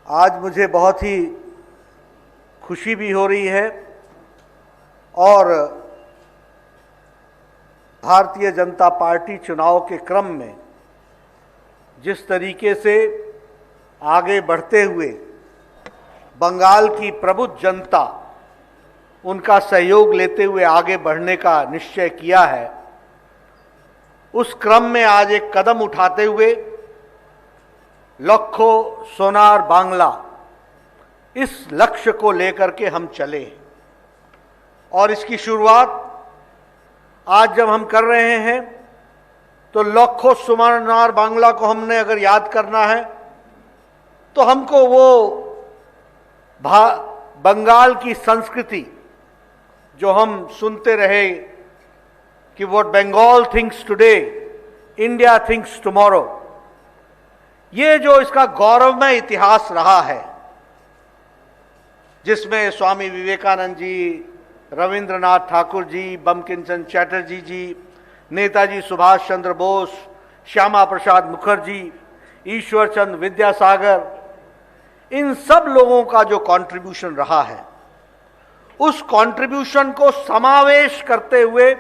आज मुझे बहुत ही खुशी भी हो रही है और भारतीय जनता पार्टी चुनाव के क्रम में जिस तरीके से आगे बढ़ते हुए बंगाल की प्रबुद्ध जनता उनका सहयोग लेते हुए आगे बढ़ने का निश्चय किया है, उस क्रम में आज एक कदम उठाते हुए लखो सोनार बांग्ला इस लक्ष्य को लेकर के हम चले और इसकी शुरुआत आज जब हम कर रहे हैं तो लखो सोनार बांग्ला को हमने अगर याद करना है तो हमको वो बंगाल की संस्कृति जो हम सुनते रहे कि what Bengal thinks today India thinks tomorrow, ये जो इसका गौरवमय इतिहास रहा है जिसमें स्वामी विवेकानंद जी, रविंद्रनाथ ठाकुर जी, बंकिम चंद्र चटर्जी जी, नेताजी सुभाष चंद्र बोस, श्यामा प्रसाद मुखर्जी, ईश्वर चंद्र विद्यासागर, इन सब लोगों का जो कंट्रीब्यूशन रहा है उस कंट्रीब्यूशन को समावेश करते हुए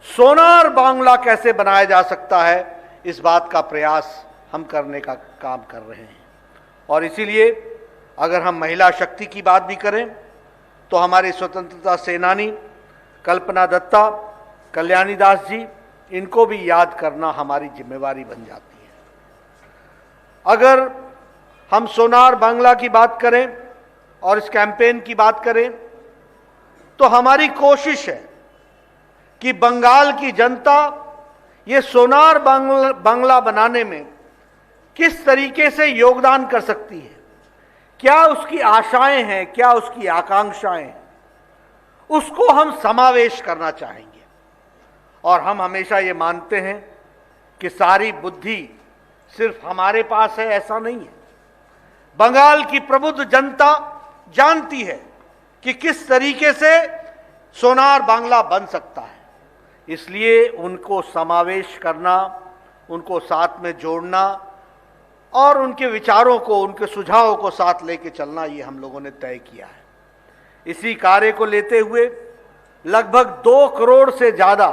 सोनार बांग्ला कैसे बनाया जा सकता है, इस बात का प्रयास हम करने का काम कर रहे हैं। और इसीलिए अगर हम महिला शक्ति की बात भी करें तो हमारी स्वतंत्रता सेनानी कल्पना दत्ता, कल्याणी दास जी, इनको भी याद करना हमारी जिम्मेवारी बन जाती है। अगर हम सोनार बांग्ला की बात करें और इस कैंपेन की बात करें तो हमारी कोशिश है कि बंगाल की जनता ये सोनार बांग्ला बनाने में किस तरीके से योगदान कर सकती है, क्या उसकी आशाएं हैं, क्या उसकी आकांक्षाएं हैं, उसको हम समावेश करना चाहेंगे। और हम हमेशा ये मानते हैं कि सारी बुद्धि सिर्फ हमारे पास है, ऐसा नहीं है। बंगाल की प्रबुद्ध जनता जानती है कि किस तरीके से सोनार बांग्ला बन सकता है, इसलिए उनको समावेश करना, उनको साथ में जोड़ना और उनके विचारों को, उनके सुझावों को साथ लेके चलना, ये हम लोगों ने तय किया है। इसी कार्य को लेते हुए लगभग 2 करोड़ से ज्यादा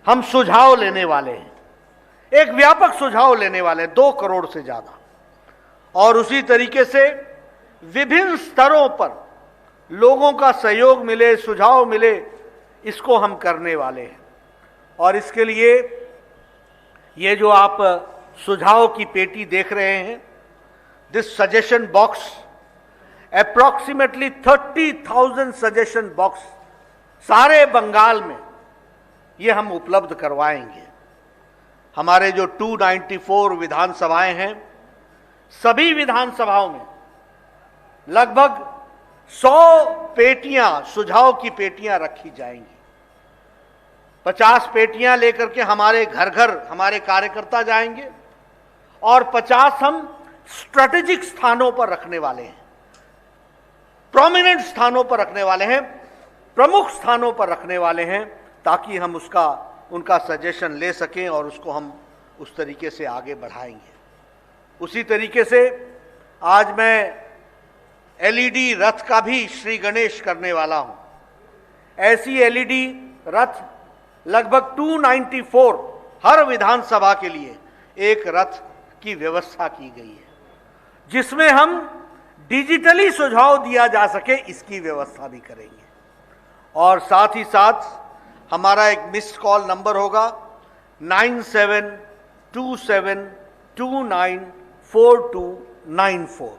हम सुझाव लेने वाले हैं, एक व्यापक सुझाव लेने वाले हैं, 2 करोड़ से ज्यादा। और उसी तरीके से विभिन्न स्तरों पर लोगों का सहयोग मिले, सुझाव मिले, इसको हम करने वाले हैं। और इसके लिए ये जो आप सुझाव की पेटी देख रहे हैं, this suggestion box, approximately 30,000 suggestion box सारे बंगाल में ये हम उपलब्ध करवाएंगे। हमारे जो 294 विधानसभाएं हैं, सभी विधानसभाओं में लगभग 100 पेटियां, सुझाव की पेटियां रखी जाएंगी। 50 पेटियां लेकर के हमारे घर घर हमारे कार्यकर्ता जाएंगे और 50 हम स्ट्रेटेजिक स्थानों पर रखने वाले हैं, प्रोमिनेंट स्थानों पर रखने वाले हैं, प्रमुख स्थानों पर रखने वाले हैं, ताकि हम उनका सजेशन ले सकें और उसको हम उस तरीके से आगे बढ़ाएंगे। उसी तरीके से आज मैं एलईडी रथ का भी श्री गणेश करने वाला हूं। ऐसी एलईडी रथ लगभग 294 हर विधानसभा के लिए एक रथ की व्यवस्था की गई है, जिसमें हम डिजिटली सुझाव दिया जा सके, इसकी व्यवस्था भी करेंगे। और साथ ही साथ हमारा एक मिस्ड कॉल नंबर होगा 9727294294।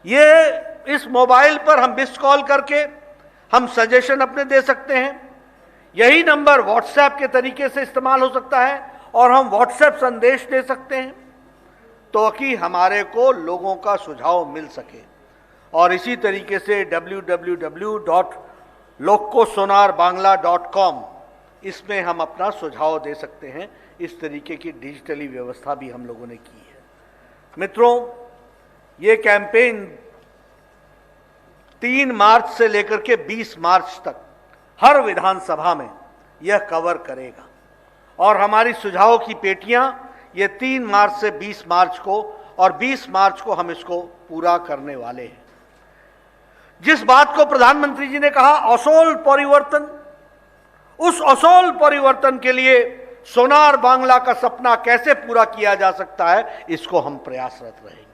ये इस मोबाइल पर हम मिस्ड कॉल करके हम सजेशन अपने दे सकते हैं। यही नंबर व्हाट्सएप के तरीके से इस्तेमाल हो सकता है और हम व्हाट्सएप संदेश दे सकते हैं तो कि हमारे को लोगों का सुझाव मिल सके। और इसी तरीके से www.lokosonarbangla.com, इसमें हम अपना सुझाव दे सकते हैं। इस तरीके की डिजिटली व्यवस्था भी हम लोगों ने की है। मित्रों, ये कैंपेन 3 मार्च से लेकर के 20 मार्च तक हर विधानसभा में यह कवर करेगा और हमारी सुझाव की पेटियां ये 3 मार्च से 20 मार्च को और 20 मार्च को हम इसको पूरा करने वाले हैं। जिस बात को प्रधानमंत्री जी ने कहा असोल परिवर्तन, उस असोल परिवर्तन के लिए सोनार बांग्ला का सपना कैसे पूरा किया जा सकता है, इसको हम प्रयासरत रहेंगे।